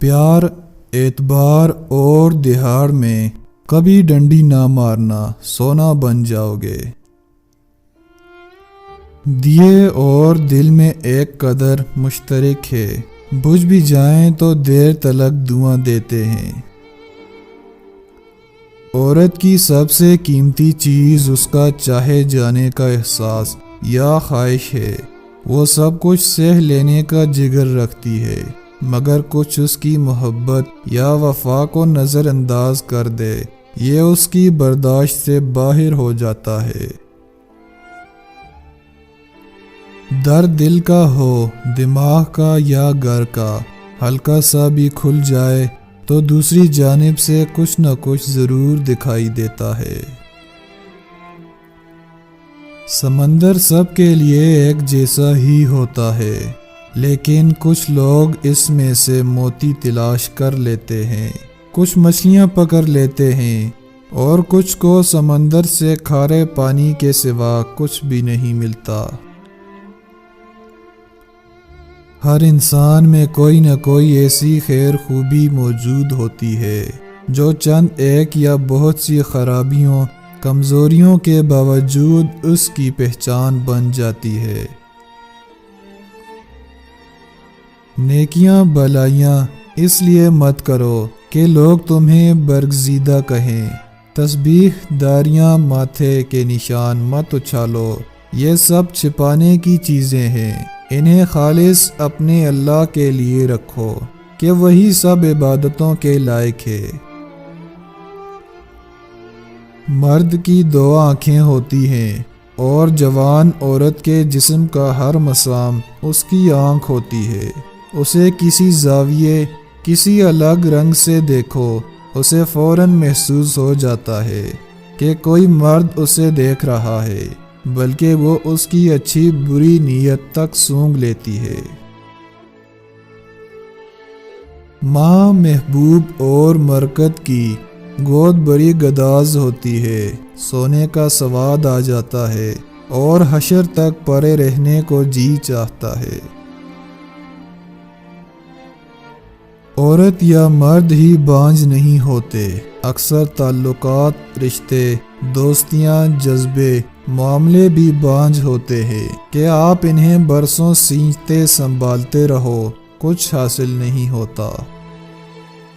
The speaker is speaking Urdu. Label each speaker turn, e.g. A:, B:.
A: پیار، اعتبار اور دہاڑ میں کبھی ڈنڈی نہ مارنا، سونا بن جاؤ گے۔ دیے اور دل میں ایک قدر مشترک ہے، بجھ بھی جائیں تو دیر تلک دھواں دیتے ہیں۔ عورت کی سب سے قیمتی چیز اس کا چاہے جانے کا احساس یا خواہش ہے۔ وہ سب کچھ سہ لینے کا جگر رکھتی ہے، مگر کچھ اس کی محبت یا وفا کو نظر انداز کر دے، یہ اس کی برداشت سے باہر ہو جاتا ہے۔ درد دل کا ہو، دماغ کا یا گھر کا، ہلکا سا بھی کھل جائے تو دوسری جانب سے کچھ نہ کچھ ضرور دکھائی دیتا ہے۔ سمندر سب کے لیے ایک جیسا ہی ہوتا ہے، لیکن کچھ لوگ اس میں سے موتی تلاش کر لیتے ہیں، کچھ مچھلیاں پکڑ لیتے ہیں اور کچھ کو سمندر سے کھارے پانی کے سوا کچھ بھی نہیں ملتا۔ ہر انسان میں کوئی نہ کوئی ایسی خیر خوبی موجود ہوتی ہے جو چند ایک یا بہت سی خرابیوں، کمزوریوں کے باوجود اس کی پہچان بن جاتی ہے۔ نیکیاں بلائیاں اس لیے مت کرو کہ لوگ تمہیں برگزیدہ کہیں، تسبیح داریاں ماتھے کے نشان مت اچھالو، یہ سب چھپانے کی چیزیں ہیں، انہیں خالص اپنے اللہ کے لیے رکھو کہ وہی سب عبادتوں کے لائق ہے۔ مرد کی دو آنکھیں ہوتی ہیں اور جوان عورت کے جسم کا ہر مسام اس کی آنکھ ہوتی ہے۔ اسے کسی زاویے، کسی الگ رنگ سے دیکھو، اسے فوراً محسوس ہو جاتا ہے کہ کوئی مرد اسے دیکھ رہا ہے، بلکہ وہ اس کی اچھی بری نیت تک سونگھ لیتی ہے۔ ماں محبوب اور مرکت کی گود بڑی گداز ہوتی ہے، سونے کا سواد آ جاتا ہے اور حشر تک پڑے رہنے کو جی چاہتا ہے۔ عورت یا مرد ہی بانجھ نہیں ہوتے، اکثر تعلقات، رشتے، دوستیاں، جذبے، معاملے بھی بانجھ ہوتے ہیں کہ آپ انہیں برسوں سینچتے سنبھالتے رہو، کچھ حاصل نہیں ہوتا۔